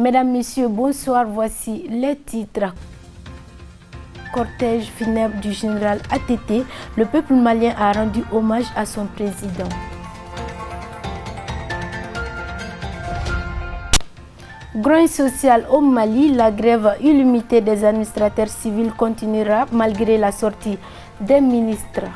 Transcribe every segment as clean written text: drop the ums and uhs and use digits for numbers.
Mesdames, Messieurs, bonsoir. Voici les titres. Cortège funèbre du général ATT, le peuple malien a rendu hommage à son président. Grogne social au Mali, la grève illimitée des administrateurs civils continuera malgré la sortie des ministres.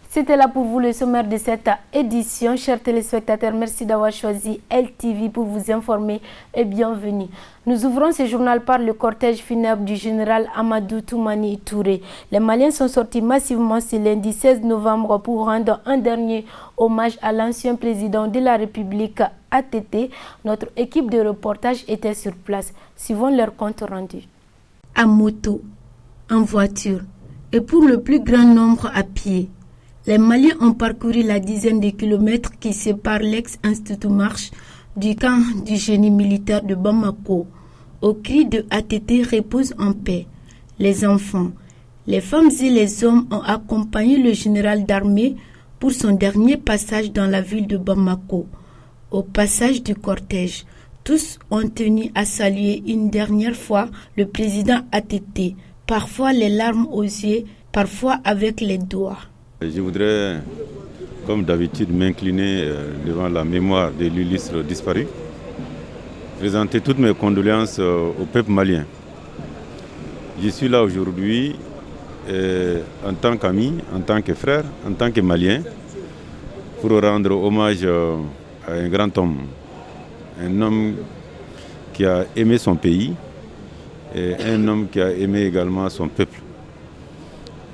C'était là pour vous le sommaire de cette édition. Chers téléspectateurs, merci d'avoir choisi LTV pour vous informer et bienvenue. Nous ouvrons ce journal par le cortège funèbre du général Amadou Toumani Touré. Les Maliens sont sortis massivement ce lundi 16 novembre pour rendre un dernier hommage à l'ancien président de la République ATT. Notre équipe de reportage était sur place. Suivons leur compte rendu. À moto, en voiture et pour le plus grand nombre à pied. Les Maliens ont parcouru la dizaine de kilomètres qui séparent l'ex-Institut Marche du camp du génie militaire de Bamako. Au cri de ATT, repose en paix. Les enfants, les femmes et les hommes ont accompagné le général d'armée pour son dernier passage dans la ville de Bamako. Au passage du cortège, tous ont tenu à saluer une dernière fois le président ATT, parfois les larmes aux yeux, parfois avec les doigts. Je voudrais, comme d'habitude, m'incliner devant la mémoire de l'illustre disparu, présenter toutes mes condoléances au peuple malien. Je suis là aujourd'hui en tant qu'ami, en tant que frère, en tant que Malien, pour rendre hommage à un grand homme, un homme qui a aimé son pays et un homme qui a aimé également son peuple.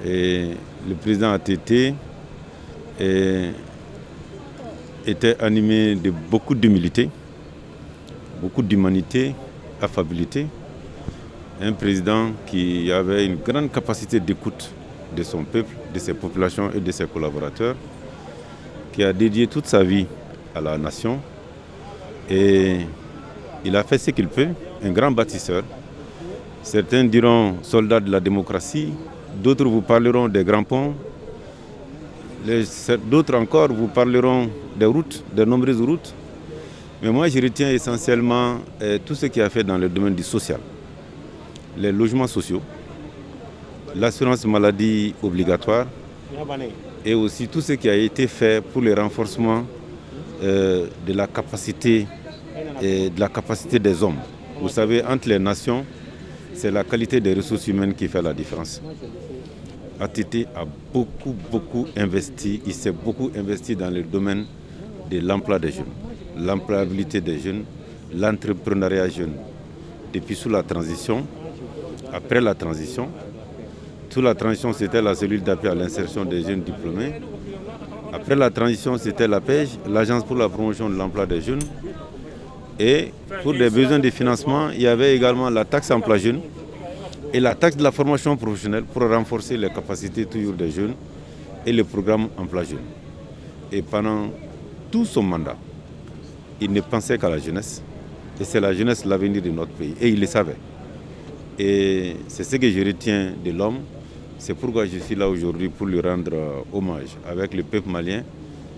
Et le président ATT était animé de beaucoup d'humilité, beaucoup d'humanité, affabilité. Un président qui avait une grande capacité d'écoute de son peuple, de ses populations et de ses collaborateurs, qui a dédié toute sa vie à la nation. Et il a fait ce qu'il peut, un grand bâtisseur. Certains diront soldat de la démocratie, d'autres vous parleront des grands ponts, d'autres encore vous parleront des routes, des nombreuses routes. Mais moi je retiens essentiellement tout ce qu'il a fait dans le domaine du social. Les logements sociaux, l'assurance maladie obligatoire et aussi tout ce qui a été fait pour le renforcement de la capacité des hommes. Vous savez, entre les nations, c'est la qualité des ressources humaines qui fait la différence. ATT a beaucoup investi, il s'est beaucoup investi dans le domaine de l'emploi des jeunes, l'employabilité des jeunes, l'entrepreneuriat jeune. Depuis sous la transition, après la transition, sous la transition c'était la cellule d'appui à l'insertion des jeunes diplômés. Après la transition c'était l'APEJ, l'Agence pour la promotion de l'emploi des jeunes. Et pour des besoins de financement, il y avait également la taxe emploi jeune et la taxe de la formation professionnelle pour renforcer les capacités toujours des jeunes et le programme emploi jeune. Et pendant tout son mandat, il ne pensait qu'à la jeunesse. Et c'est la jeunesse l'avenir de notre pays. Et il le savait. Et c'est ce que je retiens de l'homme. C'est pourquoi je suis là aujourd'hui pour lui rendre hommage avec le peuple malien,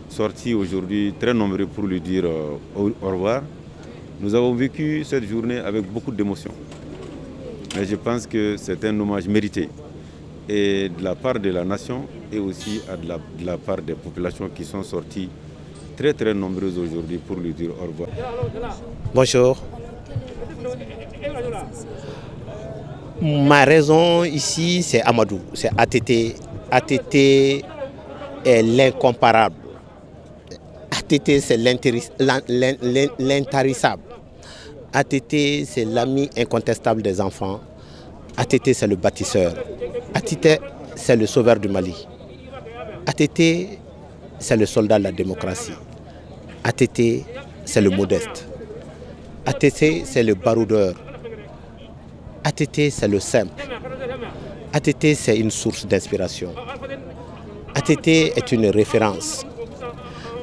sorti aujourd'hui très nombreux pour lui dire au revoir. Nous avons vécu cette journée avec beaucoup d'émotion. Mais je pense que c'est un hommage mérité. Et de la part de la nation et aussi de la part des populations qui sont sorties très nombreuses aujourd'hui pour lui dire au revoir. Bonjour. Ma raison ici, c'est Amadou, c'est ATT. ATT est l'incomparable. ATT, c'est l'intarissable. ATT, c'est l'ami incontestable des enfants. ATT, c'est le bâtisseur. ATT, c'est le sauveur du Mali. ATT, c'est le soldat de la démocratie. ATT, c'est le modeste. ATT, c'est le baroudeur. ATT, c'est le simple. ATT, c'est une source d'inspiration. ATT est une référence.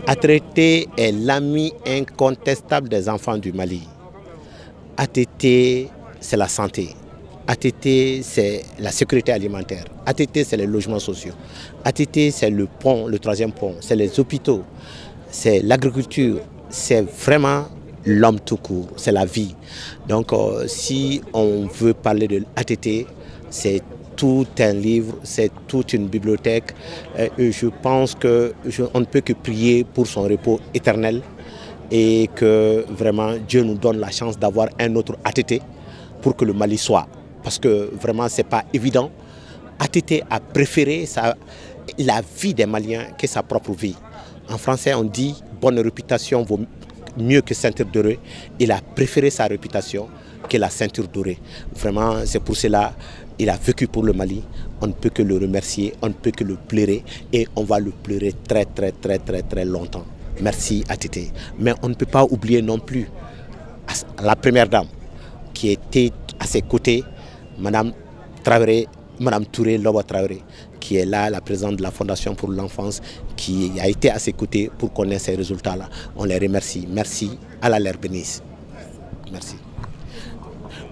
ATT est l'ami incontestable des enfants du Mali. ATT, c'est la santé. ATT, c'est la sécurité alimentaire. ATT, c'est les logements sociaux. ATT, c'est le pont, le troisième pont. C'est les hôpitaux. C'est l'agriculture. C'est vraiment l'homme tout court, c'est la vie. Donc si on veut parler de l'ATT, c'est tout un livre, c'est toute une bibliothèque. Et je pense qu'on ne peut que prier pour son repos éternel et que vraiment Dieu nous donne la chance d'avoir un autre ATT pour que le Mali soit. Parce que vraiment c'est pas évident. ATT a préféré la vie des Maliens que sa propre vie. En français on dit bonne réputation vaut mieux que ceinture dorée. Il a préféré sa réputation que la ceinture dorée. Vraiment c'est pour cela il a vécu pour le Mali. On ne peut que le remercier, on ne peut que le pleurer et on va le pleurer très très très très très longtemps. Merci ATT. Mais on ne peut pas oublier non plus la première dame qui était à ses côtés, Madame Touré Loba Traoré, qui est là, la présidente de la Fondation pour l'enfance, qui a été à ses côtés pour connaître ces résultats-là. On les remercie. Merci, Allah les bénisse. Merci.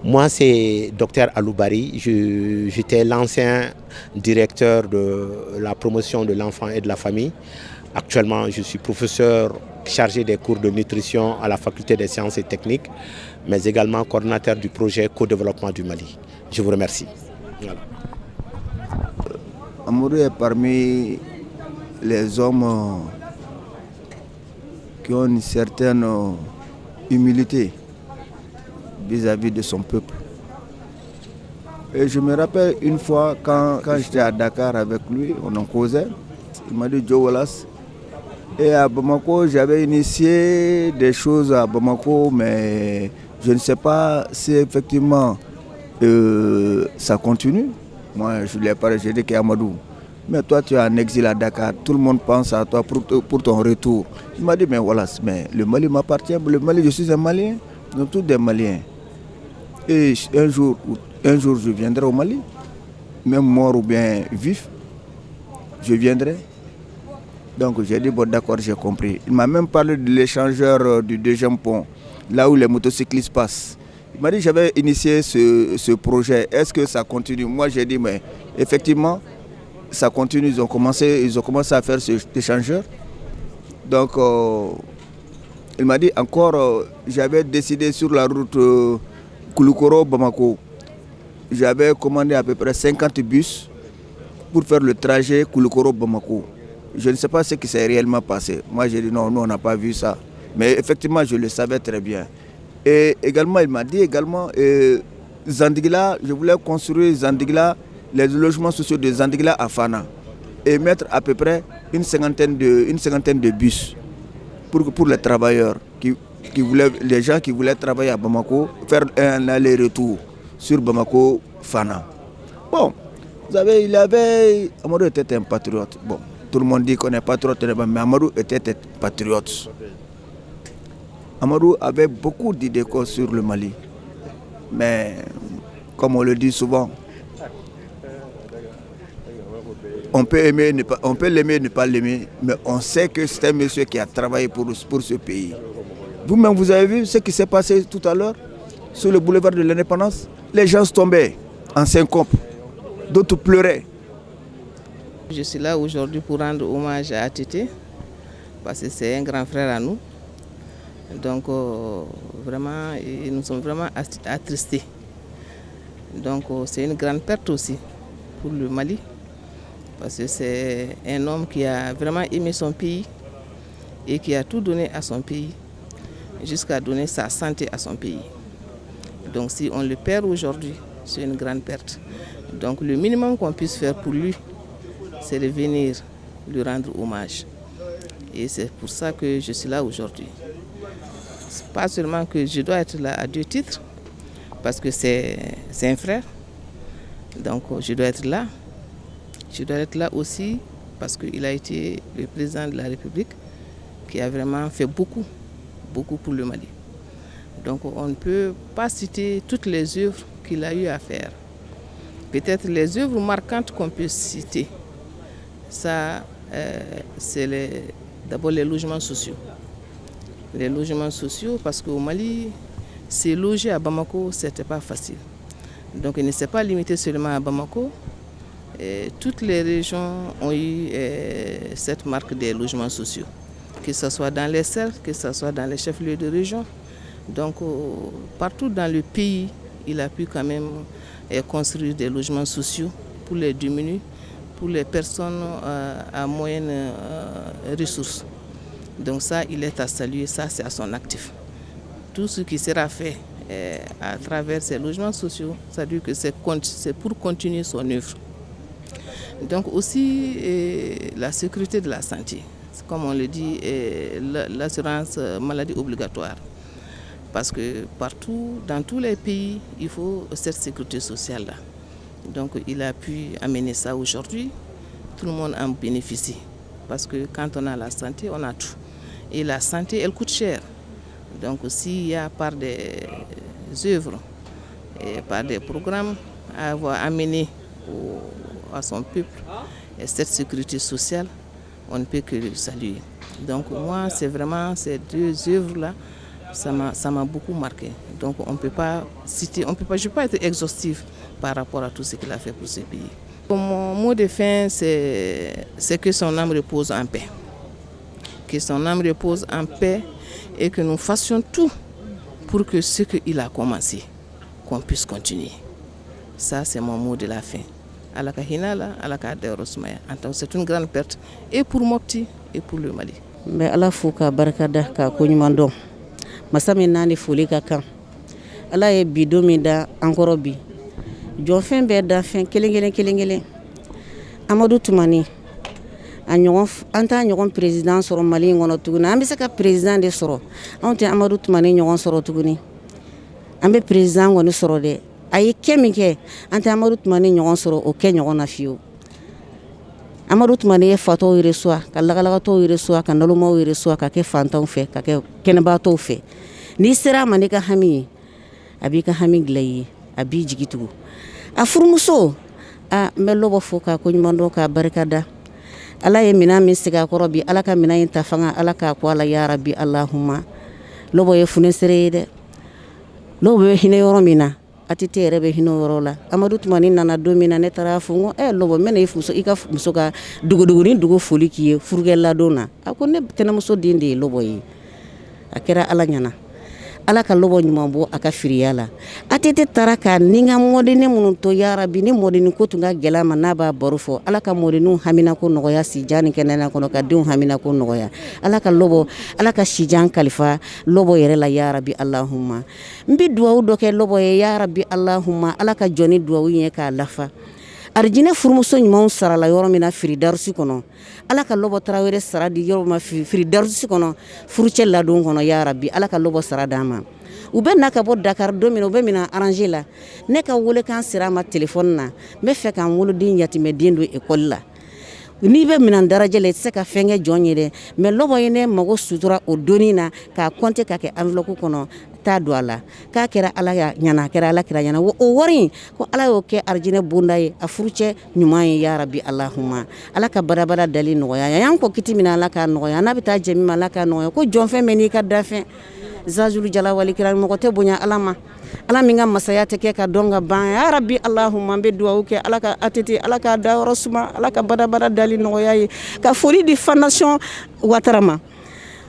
Moi, c'est Dr Aloubari. J'étais l'ancien directeur de la promotion de l'enfant et de la famille. Actuellement, je suis professeur chargé des cours de nutrition à la faculté des sciences et techniques, mais également coordinateur du projet co-développement du Mali. Je vous remercie. Voilà. Amadou est parmi les hommes qui ont une certaine humilité vis-à-vis de son peuple. Et je me rappelle une fois quand j'étais à Dakar avec lui, on en causait, il m'a dit Joe Wallace. Et à Bamako, j'avais initié des choses à Bamako, mais je ne sais pas si effectivement ça continue. Moi, je lui ai parlé, j'ai dit qu'Amadou, mais toi tu es en exil à Dakar, tout le monde pense à toi pour ton retour. Il m'a dit, mais voilà, mais le Mali m'appartient, le Mali, je suis un Malien, nous tous des Maliens. Et un jour je viendrai au Mali, même mort ou bien vif, je viendrai. Donc j'ai dit, bon d'accord, j'ai compris. Il m'a même parlé de l'échangeur du deuxième pont, là où les motocyclistes passent. Il m'a dit, j'avais initié ce projet, est-ce que ça continue? Moi j'ai dit, mais effectivement, ça continue, ils ont commencé à faire cet échangeur. Donc il m'a dit encore, j'avais décidé sur la route Kouloukoro-Bamako, j'avais commandé à peu près 50 bus pour faire le trajet Kouloukoro-Bamako. Je ne sais pas ce qui s'est réellement passé. Moi j'ai dit non, nous on n'a pas vu ça. Mais effectivement je le savais très bien. Et également il m'a dit également, Zandigla, je voulais construire Zandigla, les logements sociaux de Zandigla à Fana et mettre à peu près une cinquantaine de bus pour les travailleurs, les gens qui voulaient travailler à Bamako, faire un aller-retour sur Bamako-Fana. Bon, Amadou était un patriote. Bon, tout le monde dit qu'on est patriote, mais Amadou était un patriote. Amadou avait beaucoup d'idées sur le Mali. Mais, comme on le dit souvent, on peut l'aimer, ne pas l'aimer, mais on sait que c'est un monsieur qui a travaillé pour ce pays. Vous-même, vous avez vu ce qui s'est passé tout à l'heure sur le boulevard de l'Indépendance? Les gens se tombaient en syncope, d'autres pleuraient. Je suis là aujourd'hui pour rendre hommage à ATT, parce que c'est un grand frère à nous. Donc vraiment, nous sommes vraiment attristés. Donc c'est une grande perte aussi pour le Mali, parce que c'est un homme qui a vraiment aimé son pays et qui a tout donné à son pays, jusqu'à donner sa santé à son pays. Donc si on le perd aujourd'hui, c'est une grande perte. Donc le minimum qu'on puisse faire pour lui, c'est de venir lui rendre hommage. Et c'est pour ça que je suis là aujourd'hui. Pas seulement que je dois être là à 2 titres, parce que c'est un frère, donc je dois être là. Je dois être là aussi parce qu'il a été le président de la République qui a vraiment fait beaucoup pour le Mali. Donc on ne peut pas citer toutes les œuvres qu'il a eu à faire. Peut-être les œuvres marquantes qu'on peut citer, ça c'est d'abord les logements sociaux. Les logements sociaux, parce qu'au Mali, se loger à Bamako, ce n'était pas facile. Donc il ne s'est pas limité seulement à Bamako. Et toutes les régions ont eu cette marque des logements sociaux. Que ce soit dans les cercles, que ce soit dans les chefs-lieux de région, Donc partout dans le pays, il a pu quand même construire des logements sociaux pour les démunis, pour les personnes à moyennes ressources. Donc ça, il est à saluer, ça c'est à son actif. Tout ce qui sera fait à travers ces logements sociaux, ça veut dire que c'est pour continuer son œuvre. Donc aussi la sécurité de la santé, comme on le dit, l'assurance maladie obligatoire. Parce que partout, dans tous les pays, il faut cette sécurité sociale-là. Donc il a pu amener ça aujourd'hui, tout le monde en bénéficie. Parce que quand on a la santé, on a tout. Et la santé, elle coûte cher. Donc s'il y a par des œuvres et par des programmes à avoir amené à son peuple et cette sécurité sociale, on ne peut que le saluer. Donc moi, c'est vraiment ces deux œuvres-là, ça m'a beaucoup marqué. Donc on ne peut pas citer, je ne peux pas être exhaustive par rapport à tout ce qu'il a fait pour ce pays. Mon mot de fin, c'est que son âme repose en paix. Que son âme repose en paix et que nous fassions tout pour que ce qu'il a commencé, qu'on puisse continuer. Ça, c'est mon mot de la fin. Alaka Hinala, Alaka Deorosmaya. C'est une grande perte et pour Mopti et pour le Mali. Mais ala fouka barakada ka kunyumando. Masami nani fuli ka kan. Ala ye bido min da encore bi. Jɔnfɛn bɛɛ da fɛn kelen kelen. Amadou Toumani. An t'a ɲɔgɔn président sɔrɔ Mali in kɔnɔ tuguni. An bɛ se ka président de sɔrɔ. Anw tɛ Amadou Toumani ɲɔgɔn sɔrɔ tuguni. An bɛ président kɔni sɔrɔ dɛ. A ye kɛ min kɛ, an tɛ Amadou Toumani ɲɔgɔn sɔrɔ o kɛ ɲɔgɔn na fiyewu. Amadou Toumani ye fatɔw reçoit, ka lagalagatɔw reçoit, ka nalomaw reçoit, ka kɛ fantanw fɛ, ka kɛ kɛnɛbaatɔw fɛ. N'i sera a ma n'i ka hami ye, a b'i ka hami dilan i ye, a b'i jigi tugu. A furumuso, n bɛ lɔbɔ fo k'a koɲumandɔn k'a barikada. Ala ye minɛn min sigi a kɔrɔ bi, Ala ka minɛn in ta fanga, Ala k'a ko ala ya rabi Allahumma. Lɔbɔ ye funesere ye dɛ. Lɔbɔ bɛ hinɛ yɔrɔ min na, ATT yɛrɛ bɛ hinɛ o yɔrɔ la. Amadou Toumani nana don min na ne taara fɔ n ko Lɔbɔ n bɛna i ka muso ka dugu foli k'i ye furukɛladon na. A ko ne tɛnɛmuso den de ye Lɔbɔ ye. A kɛra Ala ɲɛna. Ala ka Lɔbɔ ɲuman bɔ a ka firiya la. ATT taara ka ni ka mɔdennin minnu to yarabi ni mɔdennin ko tun ka gɛlɛn ma n'a b'a baro fɔ. Ala ka mɔdenninw haminako nɔgɔya sijan ni kɛnɛya kɔnɔ ka denw haminako nɔgɔya. Ala ka Lɔbɔ, Ala ka sijan kalifa Lɔbɔ yɛrɛ la yarabi Allahumma. N bɛ duwawu dɔ kɛ Lɔbɔ ye yarabi Allahumma. Ala ka jɔn ni duwawu ye k'a lafa. Arijinɛ furumuso ɲumanw sarala yɔrɔ min na Firidarusi kɔnɔ. Ala ka Lɔbɔ Tarawele sara di yɔrɔ ma Firidarusi kɔnɔ furucɛ ladon kɔnɔ ya Rabbi. Ala ka Lɔbɔ sara d'an ma. U bɛ na ka bɔ Dakar don min u bɛ mina arranger la. Ne ka welekan sera a ma téléphone na. N bɛ fɛ ka n woloden yatimɛden don école la. N'i bɛ minan darajɛ la i tɛ se ka fɛn kɛ jɔn ye dɛ. Mais Lɔbɔ ye ne mago sutura o donni na k'a compter ka kɛ enveloppe kɔnɔ. T'a don a la k'a kɛra Ala ɲana, a kɛra Ala kira ɲana. O wari in ko Ala y'o kɛ arijinɛ bonda ye a furucɛ ɲuman ye ya Rabbi Allahumma. Ala ka badabada dali nɔgɔya. A y'an kɔ kiti min na Ala k'a nɔgɔya. N'a bɛ taa jɛ min ma Ala k'a nɔgɔya. Ko jɔnfɛn bɛ n'i ka dafɛn. Zazulu jala wali kira mɔgɔ tɛ bonya Ala ma. Ala min ka masaya tɛ kɛ ka dɔn ka ban. Ya Rabbi Allahumma n bɛ duwawu kɛ Ala ka ATT, Ala k'a dayɔrɔ suma, Ala ka badabada dali nɔgɔya ye. Ka foli di Fondation Ouattara ma.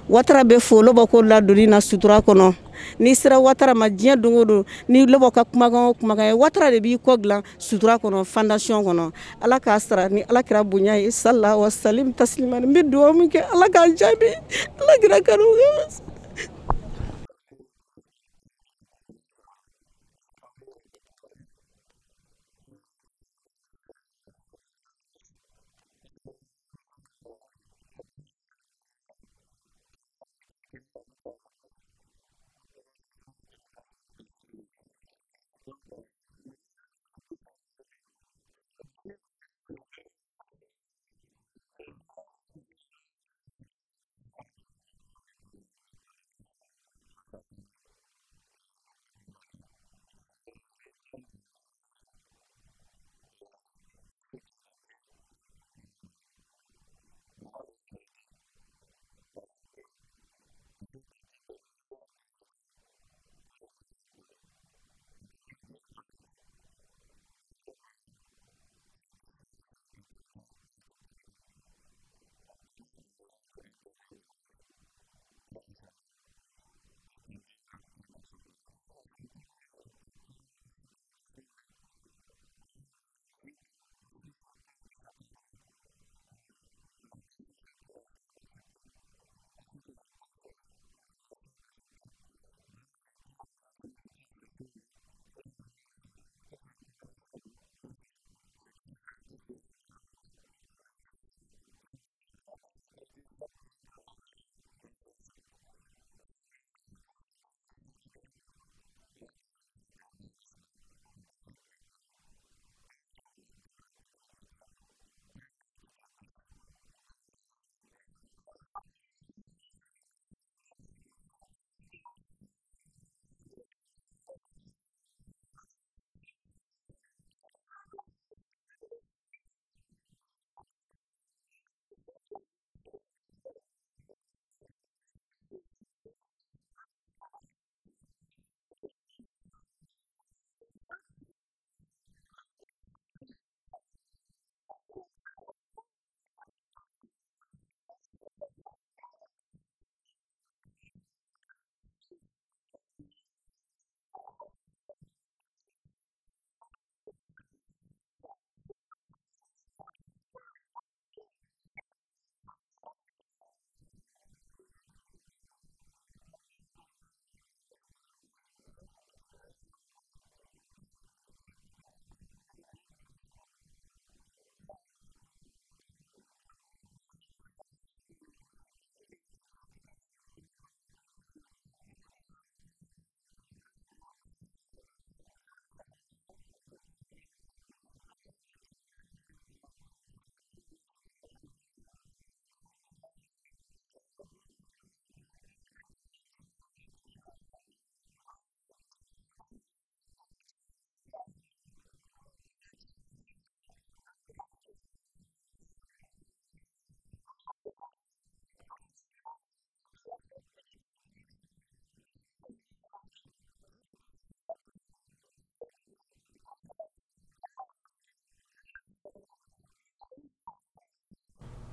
Ouattara bɛ fo Lɔbɔ ko ladonni na sutura kɔnɔ. N'i sera Ouattara ma diɲɛ don o don ni Lɔbɔ ka kumakan o kumakan ye Ouattara de b'i kɔ dilan sutura kɔnɔ Fondation kɔnɔ. Ala k'a sara ni Ala kira bonya ye sallahu wa salim tasliman. N bɛ duwawu min kɛ Ala k'a jaabi. Ala kira kanu kɛ.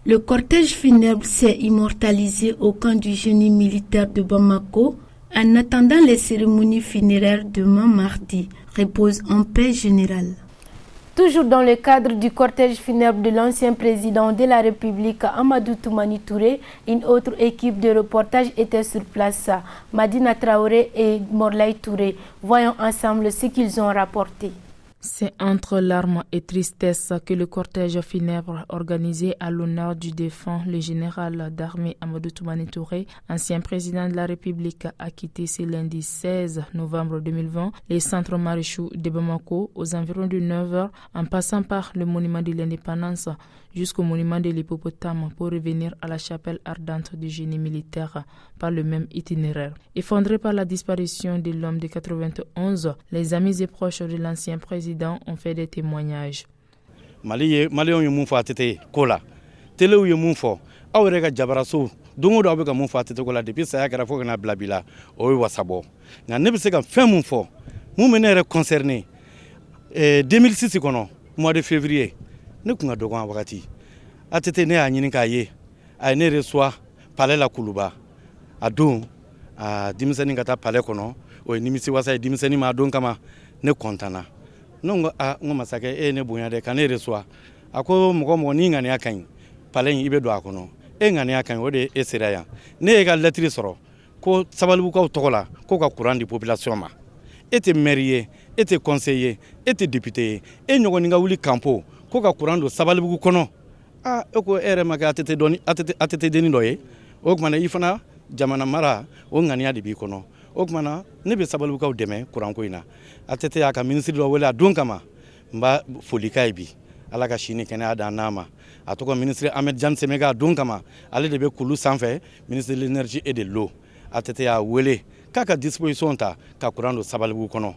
Le cortège funèbre s'est immortalisé au camp du génie militaire de Bamako. En attendant les cérémonies funéraires demain mardi, repose en paix générale. Toujours dans le cadre du cortège funèbre de l'ancien président de la République, Amadou Toumani Touré, une autre équipe de reportage était sur place, Madina Traoré et Morlaï Touré. Voyons ensemble ce qu'ils ont rapporté. C'est entre larmes et tristesse que le cortège funèbre organisé à l'honneur du défunt, le général d'armée Amadou Toumani Touré, ancien président de la République, a quitté ce lundi 16 novembre 2020 les centres maréchaux de Bamako aux environs de 9h en passant par le monument de l'indépendance jusqu'au monument de l'hippopotame pour revenir à la chapelle ardente du génie militaire par le même itinéraire. Effondré par la disparition de l'homme de 91, les amis et proches de l'ancien président ont fait des témoignages. Mali ye mun fa tete kola telew ye mun fo awre ga jabaraso dongo do abeka mun fa tete kola depuis ça ya kara fo kana blabila o wasabo nga ne be se ka fin mun fo mun menere concerné 2006 kono mois de février ne kunga dogon wakati atete ne a nyini ka ye a ne reçoit palais la kuluba a don a dimisani ngata palais kono o nimisi wasa dimisani ma don kama ne kontana non ngo masake ne bonya de kan reçoit ako mo ni ngani akan palais ibe do akono ngani akan o de esiraya ne ga lettre soro ko sabalu ko tokola ko ka courant de population ma était maire était conseiller était député e nyogoni nga wuli campo ko ka courant do sabalu kono eko ere maga atete deni doye o kuma na ifana jamana mara o ngania de bi kono o kuma na ne be sabalu ka deme courant ko ina atete aka ministre do wala don kama mba folika bi ala ka shini kene ada nama atoko ministre Ahmed Jan Semega don kama ale de be kulu sanfɛ ministre de l'énergie et de l'eau atete ya wele kaka disposition ta ka courant do sabalu kono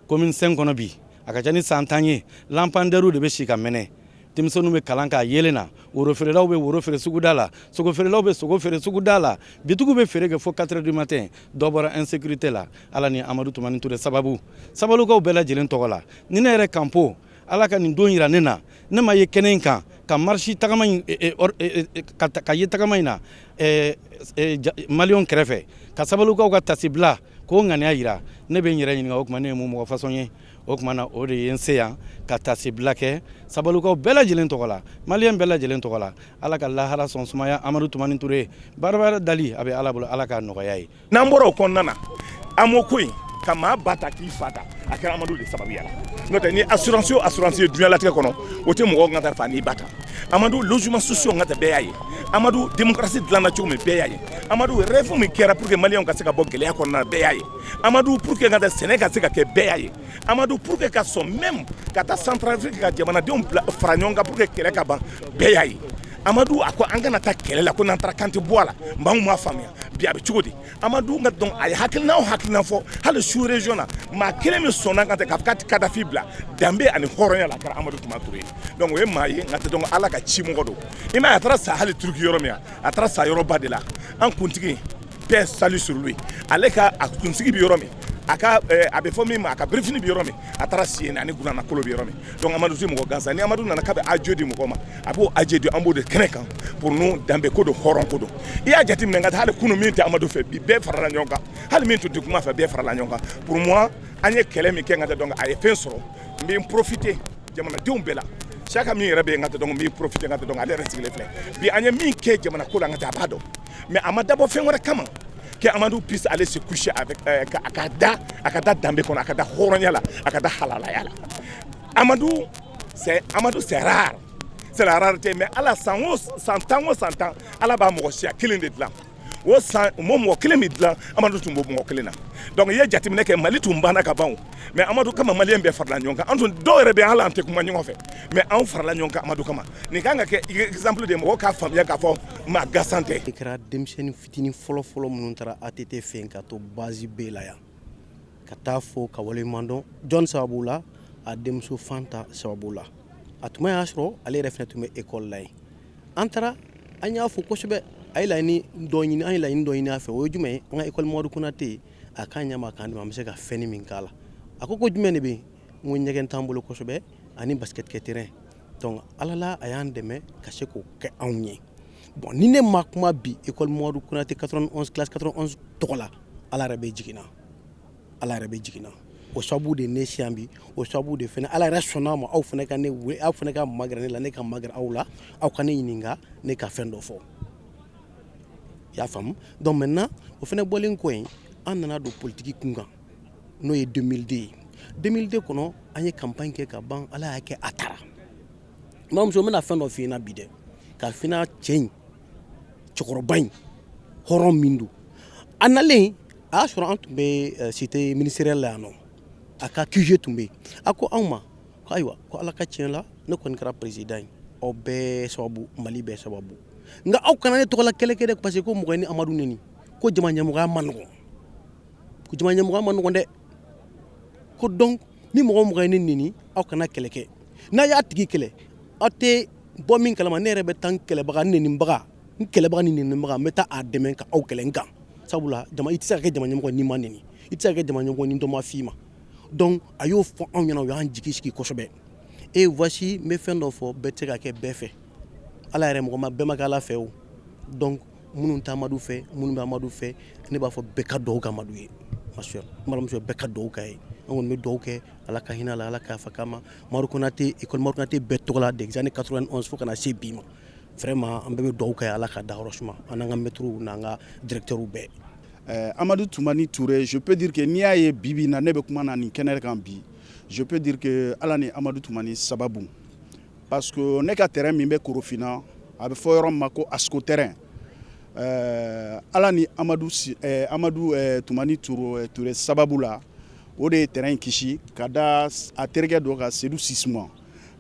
commune 5 kono bi aka jani santanye lampanderu de be shika mene Timsonu be kalanka yelena woro ferelaw be woro fere sugudala sogo ferelaw be sogo fere sugudala bitugu be fere ke fo 4h du matin dobora insécurité la ala ni Amadou Toumani Touré sababu ko bela jelen togola ni ne yɛrɛ campo ala ka nin don yira ne na ne ma ye kɛnɛ kan ka marche tagama ka ye tagama ina malion kɛrɛfɛ ka sabalukaw ka tasibla ko ŋaniya yira ne be yɛrɛ ɲininka o kuma ne mu mɔgɔ façon ye o kuma na o de ye se yan ka tasibla kɛ sabalukaw bɛɛ lajɛlen tɔgɔ la malien bɛɛ lajɛlen tɔgɔ la ala ka lahara sɔn sumaya Amadou Toumani Touré barabara dali a bɛ ala bolo ala ka nɔgɔya ye n'an bɔra o kɔnɔna na an m'o ko in ka maa ba ta k'i fa ta a kɛra Amadou de sababuya la n'o tɛ ni assurance ye duɲalatigɛ kɔnɔ o tɛ mɔgɔw ka taa fa n'i ba ta Amadou logement sociaux ka tɛ bɛɛ y'a ye Amadou démocratie dilanna cogo min bɛɛ y'a ye Amadou réforme min kɛra pour que maliyɛnw ka se ka bɔ gɛlɛya kɔnɔna na bɛɛ y'a ye Amadou pour que ka taa sɛnɛ ka se ka kɛ bɛɛ y'a ye Amadou pour que ka sɔn même ka taa Centrafrique ka jamanadenw fara ɲɔgɔn kan pour que kɛlɛ ka ban bɛɛ y'a ye Amadou a ko an kana taa kɛlɛ la ko n'an taara kan tɛ bɔ a la m'anw m'a faamuya bi a bɛ cogo di Amadou ka dɔn a ye hakilina o hakilina fɔ hali sous région na maa kelen min sɔnna ka tɛ ka Kadafi bila danbe ani hɔrɔnya la a kɛra Amadou Toumani Touré donc o ye maa ye nka tɛ dɔn ala ka ci mɔgɔ don i m'a ye a taara sa hali Turki yɔrɔ min a taara sa yɔrɔba de la an kuntigi paix salut sur lui ale ka a kunsigi bɛ yɔrɔ min a bɛ fɔ min ma a ka birifini bɛ yɔrɔ min a taara si yen ani gunana kolo bɛ yɔrɔ min donc Amadou tɛ mɔgɔ gansan ni Amadou nana k'a bɛ ajo di mɔgɔ ma a b'o ajo di an b'o de kɛnɛ kan pour nous danbe ko don hɔrɔn ko don i y'a jateminɛ nka hali kunu min tɛ Amadou fɛ bi bɛɛ farala ɲɔgɔn kan hali min tun tɛ kuma fɛ bɛɛ farala ɲɔgɔn kan pour moi an ye kɛlɛ min kɛ nka tɛ donc a ye fɛn sɔrɔ n bɛ n profiter jamanadenw bɛɛ la chaque min yɛrɛ bɛ yen nka tɛ donc n bɛ profiter nka tɛ donc ale yɛrɛ sigilen filɛ bi an ye min kɛ jamana ko la nka tɛ a b'a dɔn mais a ma dabɔ fɛn wɛrɛ kama que Amadou puisse aller se coucher avec Akada Dambe kono Akada horonya la Akada halalaya la Amadou c'est rare c'est la rareté mais ala 100 ans ala ba mo sia kilin de la o san mo kilin mi la Amadou tumbo mo kilin na donc ye jatimine ke Mali tumba na ka ban mais Amadou kama malien be farla nyonka antu do rebe ala ante kuma nyonga fe mais an farla nyonka Amadou kama ni kanga ke exemple de mo ka famia ka fo ma gasante ikra demseni fitini folo munun tara ATT fen ka to base be la ya ka ta fo ka wale mando John Sabula a demso fanta Sabula atuma yasro ale refnetu me école lay antara anya fo ko sebe ay la ni doñini ay la ni doñini afa o jume nga école Modou Konaté akanya makandi ma mse ka feni min kala akoko jumene be mo nyegen tambulo ko sobe ani basket ke terrain donc alala ayan deme ka se ko ke awni bon ni ne ma kuma bi école Mamadou Konaté 91 classe 91 tokola ala rabe jigina o sabu de ne siambi o sabu de fena ala rationna ma aw fena ka ne aw fena ka magra ne la ne ka magra aw la aw ka ne yininga ne ka fendo fo ya fam donc maintenant o fena bolen ko en nana do politique kunga no ye 2002 kono anye campagne ke ka ban ala yake atara mam so mena fendo fina bide ka fina change chokorobain horom mindu anale a sura antumbe cité ministérielle la non aka QG tumbe ako awma ko aywa ko ala ka cien la ne kon kara président o be sababu mali be sababu nga aw kana ne to la kele kele parce que ko mo ni Amadou neni ko jama nyamu ga man ko de ko donc ni mo ni neni aw kana kele ke na ya tigi kele ate bo min kala ma ne rebe tan kele baga neni baga kele baga neni baga meta a demen ka aw kele nga sabula jama itisa ke jama nyamu ni maneni itisa ke jama nyamu ni to ma fima donc ayo fo on yana yo jiki kosobe et voici mes fins d'offre betega ke befe ala yere mo ma be makala fe o donc munun ta Amadou fe munun ba Amadou fe ne ba fo beka do ka Amadou ye monsieur malam monsieur beka do kay on me do ke ala ka hina ala ka fakama Mamadou Konaté école Mamadou Konaté betola des années 91 fo kana sebima vraiment on be do kay ala ka da franchement ananga metro nanga directeur ou be Amadou Toumani Touré, je peux dire que Nia et Bibi na nebe kumana ni kener kambi. Je peux dire que Alani Amadou Toumani sababou. Parce que on est qu'à terrain mimbe korofina, avec forum mako asko terrain. Alani Amadou Toumani Touré sababou là, au des terrain kishi, kada a terga doga c'est 6 mois.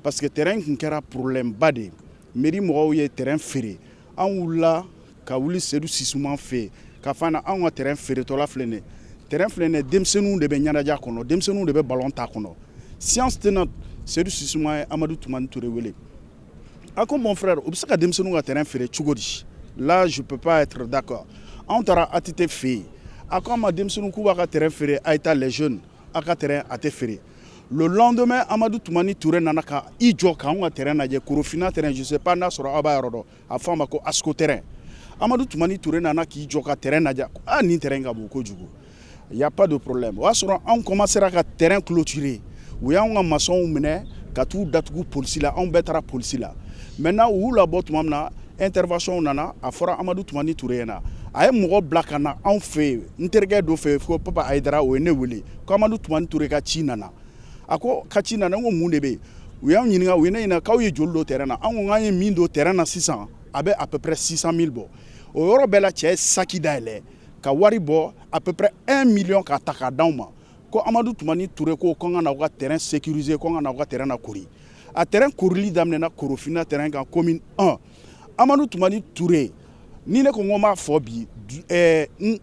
Parce que terrain qui a problème bade, mairie mo ye terrain ferré. En oula ka wuli c'est 6 mois fait. Kafana an terrain ferré to la flene terrain flene demsenu de be nyanaja kono demsenu de be ballon ta kono science tenante c'est du sisuma Amadou Toumani Touré wele ako mon frère obsaka demsenu ga terrain ferré chugodi là je peux pas être d'accord on tara atité fait ako ma demsenu ku ba terrain ferré aita les jeunes aka terrain até ferré le lendemain Amadou Toumani Touré nanaka ijo ka on terrain na je korofina terrain je sais pas na soro aba rodo afama ko asko terrain Amadou Toumani Touré nana qui joka terrain nadia ni terrain ga boko jugo il y a pas de problème wa sura on commencera ka terrain clôturé ou ya on maçon mene ka tout datugu police là on betara police là maintenant où la bot mamna intervention nana afora Amadou Toumani Touré na ay mo blakana on fait intergue do fait faut papa aidara o ne wuli ko Amadou Toumani Touré ka chinana ako ka chinana ngo mundebe ou ya nyinga ou na ka ye jollo terrain na on nganye mindo terrain na 600 avec à peu près 600 000 bo. Au Eurobella tchè saki daile ka wari bo à peu près 1 million ka taka dauma. Ko Amadou Toumani Touré ko konga na wa terrain sécurisé konga na wa terrain na kori. A terrain korili damne na korofina terrain ka commune 1. Amadou Toumani Touré ni ne ko ngoma fobi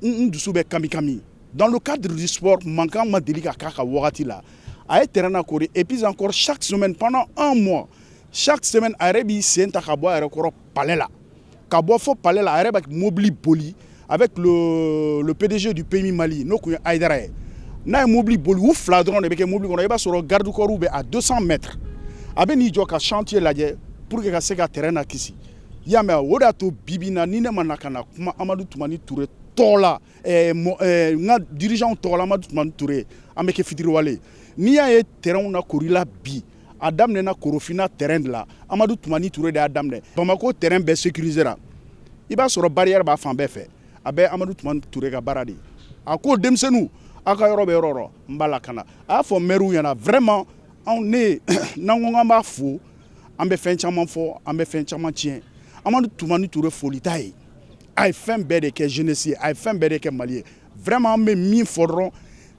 ndusube kamikami. Dans le cadre du sport manquant ma delika kaka wakati la. A terrain na kori et puis encore chaque semaine pendant 1 mois. Chaque semaine, Arebi Senta Kabo Arekoro Palela. Kabo Fo Palela Areba Mobili Boli avec le PDG du PMI Mali, Nokuya Aydarae. Na Mobili Boli ou Fladron, avec Mobili, on a sur le garde corps à 200 mètres. Abe ni joka chantier là pour que ça terrain à Kissi. Yame Odato Bibina Nina Manakana, Kuma Amadou Toumani Touré, Tola, dirigeant Tola Amadou Toumani Touré, Ameke Fitirwale. Nia e terrain na Korila Bi. Adam nena korofina terrain là Amadou Toumani Touré de Adam ne Bamako terrain be sécurisé là iba sur barrière ba fan be fait abe Amadou Toumani Touré ga baradi ako demsenu aka yoro be roro mbala kana a fo meru yana vraiment on est nangonga ba fou ambe fin chama fo ambe fin chama tien Amadou Toumani Touré folitaï ay fin be de ke jeunesse ay fin be de ke malier vraiment me mi fodron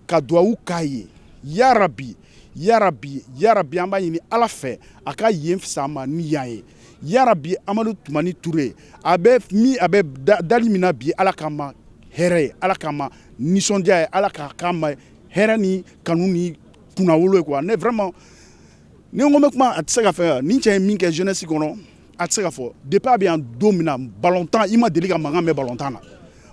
ka doaou kaye ya rabbi Yarabi amba yini ala fe aka yemfisama ni yaye Yarabi Amadou Toumani Touré abe dalimina bi ala kama here ala kama nisondia ala kama here ni kanuni kuna wolo quoi ne vraiment ne ngome kuma atsaka fe ni tien minke jeunesse kono atsaka fo depuis bien domina ballon temps ima delika manga me ballon temps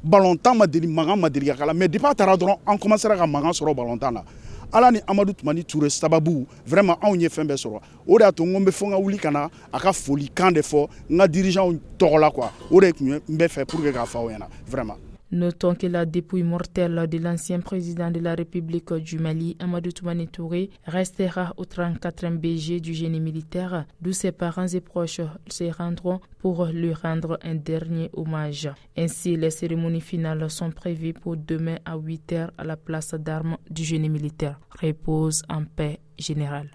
ballon tan ma deli mankan ma deli ka kala mais depuis a taara dɔrɔn an commencera ka mankan sɔrɔ ballon tan na ala ni Amadou Toumani Touré sababu vraiment anw ye fɛn bɛɛ sɔrɔ o de y'a to n ko n bɛ fɔ n ka wuli ka na a ka folikan de fɔ n ka dirigeants tɔgɔ la quoi o de tun ye n bɛ fɛ pour que k'a fɔ aw ɲɛna vraiment. Notons que la dépouille mortelle de l'ancien président de la République du Mali, Amadou Toumani Touré, restera au 34e BG du génie militaire, d'où ses parents et proches se rendront pour lui rendre un dernier hommage. Ainsi, les cérémonies finales sont prévues pour demain à 8h à la place d'armes du génie militaire. Repose en paix, général.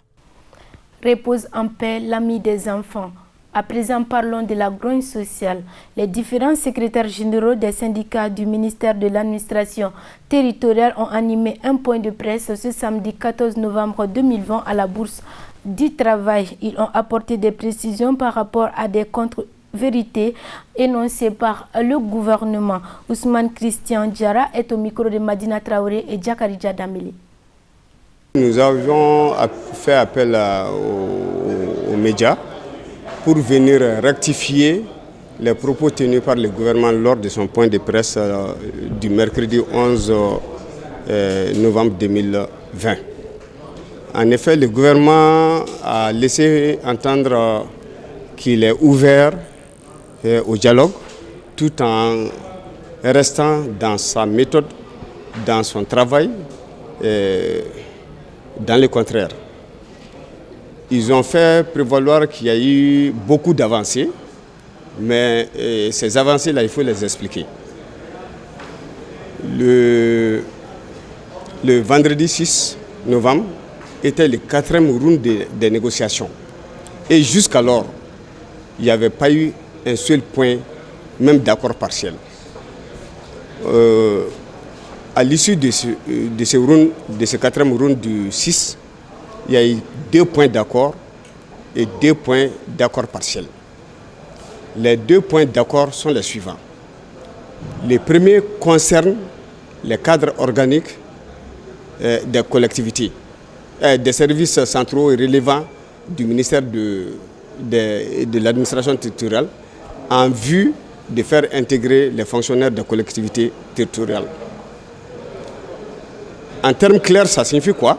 Repose en paix, l'ami des enfants. À présent, parlons de la grogne sociale. Les différents secrétaires généraux des syndicats du ministère de l'administration territoriale ont animé un point de presse ce samedi 14 novembre 2020 à la Bourse du Travail. Ils ont apporté des précisions par rapport à des contre-vérités énoncées par le gouvernement. Ousmane Christian Diarra est au micro de Madina Traoré et Djakarija Dameli. Nous avions fait appel aux médias pour venir rectifier les propos tenus par le gouvernement lors de son point de presse du mercredi 11 novembre 2020. En effet, le gouvernement a laissé entendre qu'il est ouvert au dialogue tout en restant dans sa méthode, dans son travail, dans le contraire. Ils ont fait prévaloir qu'il y a eu beaucoup d'avancées, mais ces avancées-là, il faut les expliquer. Le vendredi 6 novembre était le 4e round des négociations. Et jusqu'alors, il n'y avait pas eu un seul point, même d'accord partiel. À l'issue de ce 4e round du 6, il y a eu 2 points d'accord et 2 points d'accord partiels. Les 2 points d'accord sont les suivants. Le premier concerne les cadres organiques des collectivités, des services centraux et relevants du ministère de l'administration territoriale en vue de faire intégrer les fonctionnaires des collectivités territoriales. En termes clairs, ça signifie quoi?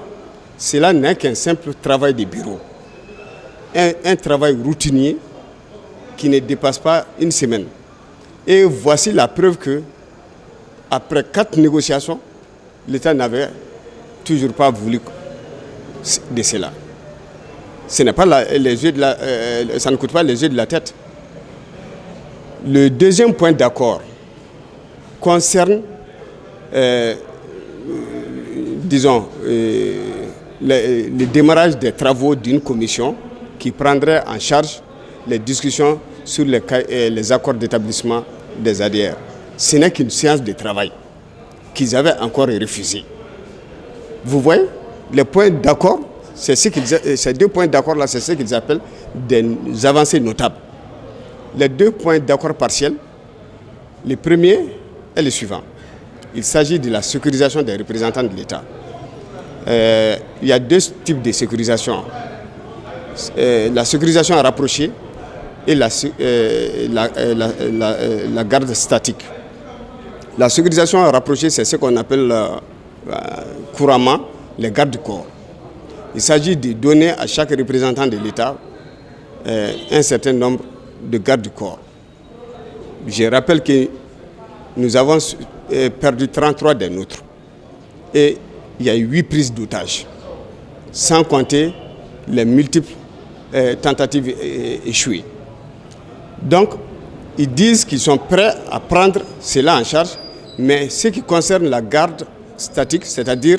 Cela n'est qu'un simple travail de bureau, un travail routinier qui ne dépasse pas une semaine. Et voici la preuve que, après 4 négociations, l'État n'avait toujours pas voulu de cela. Ce n'est pas ça ne coûte pas les yeux de la tête. Le deuxième point d'accord concerne, le démarrage des travaux d'une commission qui prendrait en charge les discussions sur les accords d'établissement des ADR. Ce n'est qu'une séance de travail qu'ils avaient encore refusée. Vous voyez, les points d'accord, ces 2 points d'accord-là, c'est ce qu'ils appellent des avancées notables. Les 2 points d'accord partiels, le premier est le suivant. Il s'agit de la sécurisation des représentants de l'État. Il y a 2 types de sécurisation. La sécurisation rapprochée et la garde statique. La sécurisation rapprochée, c'est ce qu'on appelle couramment les gardes du corps. Il s'agit de donner à chaque représentant de l'État un certain nombre de gardes du corps. Je rappelle que nous avons perdu 33 des nôtres. Et il y a eu 8 prises d'otages, sans compter les multiples tentatives échouées. Donc, ils disent qu'ils sont prêts à prendre cela en charge, mais ce qui concerne la garde statique, c'est-à-dire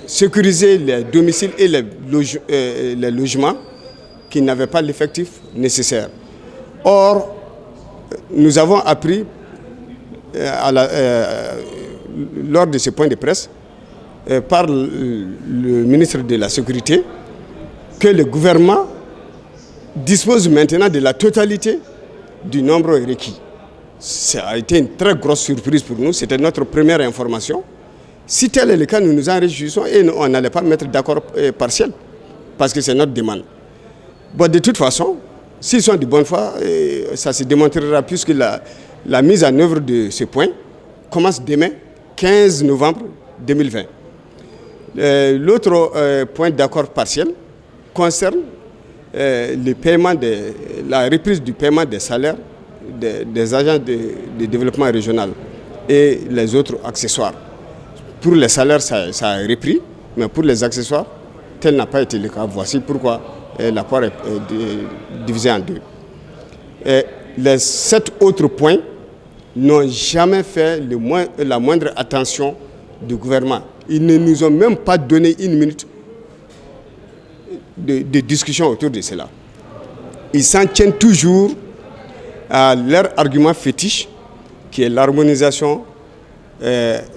sécuriser les domiciles et les logements qui n'avaient pas l'effectif nécessaire. Or, nous avons appris lors de ce point de presse par le ministre de la Sécurité que le gouvernement dispose maintenant de la totalité du nombre requis. Ça a été une très grosse surprise pour nous, c'était notre première information. Si tel est le cas, nous nous en réjouissons et on n'allait pas mettre d'accord partiel, parce que c'est notre demande. Bon, de toute façon, s'ils sont de bonne foi, ça se démontrera puisque La mise en œuvre de ce point commence demain, 15 novembre 2020. L'autre point d'accord partiel concerne le paiement la reprise du paiement des salaires des agents de développement régional et les autres accessoires. Pour les salaires, ça a repris, mais pour les accessoires, tel n'a pas été le cas. Voici pourquoi l'apport est divisé en deux. Et les 7 autres points n'ont jamais fait la moindre attention du gouvernement. Ils ne nous ont même pas donné une minute de discussion autour de cela. Ils s'en tiennent toujours à leur argument fétiche, qui est l'harmonisation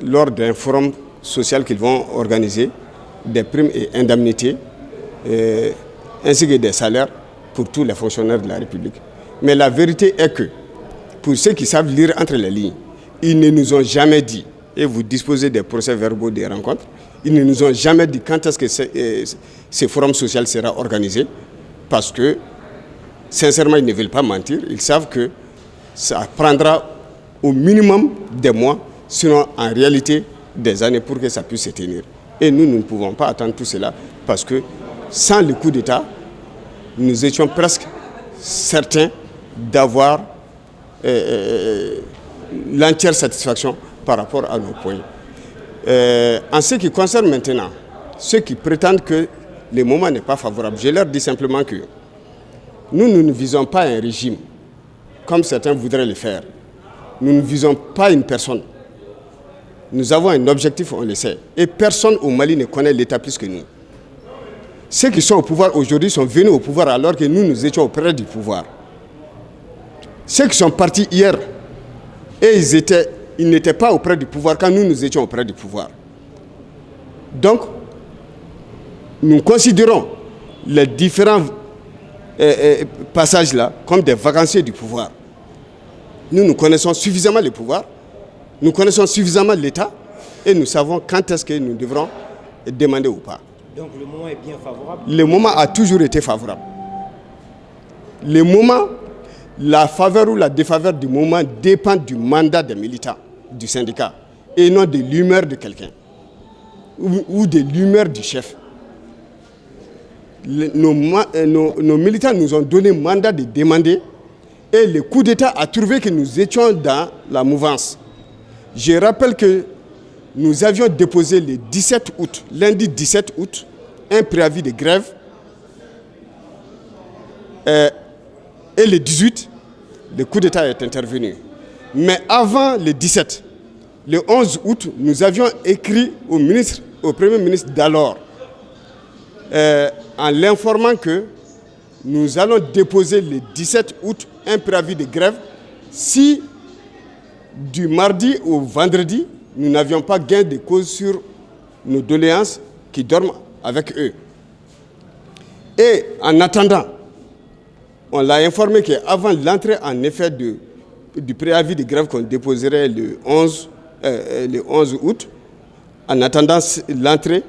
lors d'un forum social qu'ils vont organiser, des primes et indemnités, ainsi que des salaires pour tous les fonctionnaires de la République. Mais la vérité est que, pour ceux qui savent lire entre les lignes, ils ne nous ont jamais dit, et vous disposez des procès-verbaux des rencontres, ils ne nous ont jamais dit quand est-ce que ce forum social sera organisé, parce que, sincèrement, ils ne veulent pas mentir, ils savent que ça prendra au minimum des mois, sinon en réalité des années pour que ça puisse se tenir. Et nous ne pouvons pas attendre tout cela, parce que sans le coup d'État, nous étions presque certains d'avoir l'entière satisfaction par rapport à nos points. En ce qui concerne maintenant ceux qui prétendent que le moment n'est pas favorable, je leur dis simplement que nous ne visons pas un régime comme certains voudraient le faire. Nous ne visons pas une personne. Nous avons un objectif, on le sait. Et personne au Mali ne connaît l'État plus que nous. Ceux qui sont au pouvoir aujourd'hui sont venus au pouvoir alors que nous étions auprès du pouvoir. Ceux qui sont partis hier, et ils n'étaient pas auprès du pouvoir quand nous étions auprès du pouvoir. Donc, nous considérons les différents passages là comme des vacanciers du pouvoir. Nous connaissons suffisamment le pouvoir, nous connaissons suffisamment l'État et nous savons quand est-ce que nous devrons demander ou pas. Donc le moment est bien favorable? Le moment a toujours été favorable. Le moment, la faveur ou la défaveur du moment dépend du mandat des militants, du syndicat, et non de l'humeur de quelqu'un ou de l'humeur du chef. Nos militants nous ont donné mandat de demander et le coup d'État a trouvé que nous étions dans la mouvance. Je rappelle que nous avions déposé le 17 août, lundi 17 août, un préavis de grève et le 18, le coup d'État est intervenu. Mais avant le 17, le 11 août, nous avions écrit au Premier ministre d'alors, en l'informant que nous allons déposer le 17 août un préavis de grève si du mardi au vendredi, nous n'avions pas gain de cause sur nos doléances qui dorment avec eux. Et en attendant, on l'a informé qu'avant l'entrée en effet du préavis de grève qu'on déposerait le 11 août, en attendant l'entrée,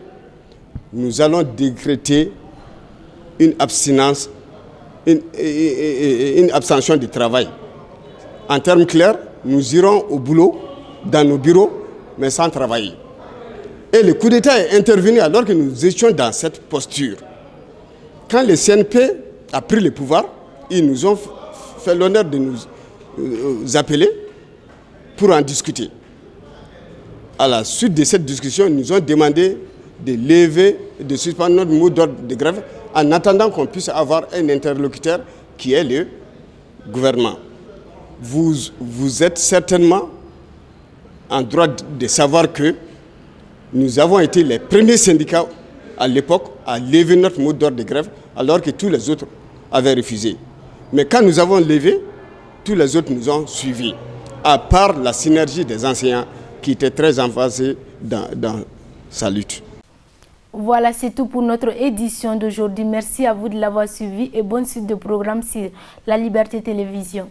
nous allons décréter une abstinence, une abstention de travail. En termes clairs, nous irons au boulot, dans nos bureaux, mais sans travailler. Et le coup d'État est intervenu alors que nous étions dans cette posture. Quand le CNP a pris le pouvoir, ils nous ont fait l'honneur de nous appeler pour en discuter. À la suite de cette discussion, ils nous ont demandé de lever, de suspendre notre mot d'ordre de grève en attendant qu'on puisse avoir un interlocuteur qui est le gouvernement. Vous êtes certainement en droit de savoir que nous avons été les premiers syndicats à l'époque à lever notre mot d'ordre de grève alors que tous les autres avaient refusé. Mais quand nous avons levé, tous les autres nous ont suivis, à part la synergie des enseignants qui étaient très avancés dans sa lutte. Voilà, c'est tout pour notre édition d'aujourd'hui. Merci à vous de l'avoir suivi et bonne suite de programme sur La Liberté Télévision.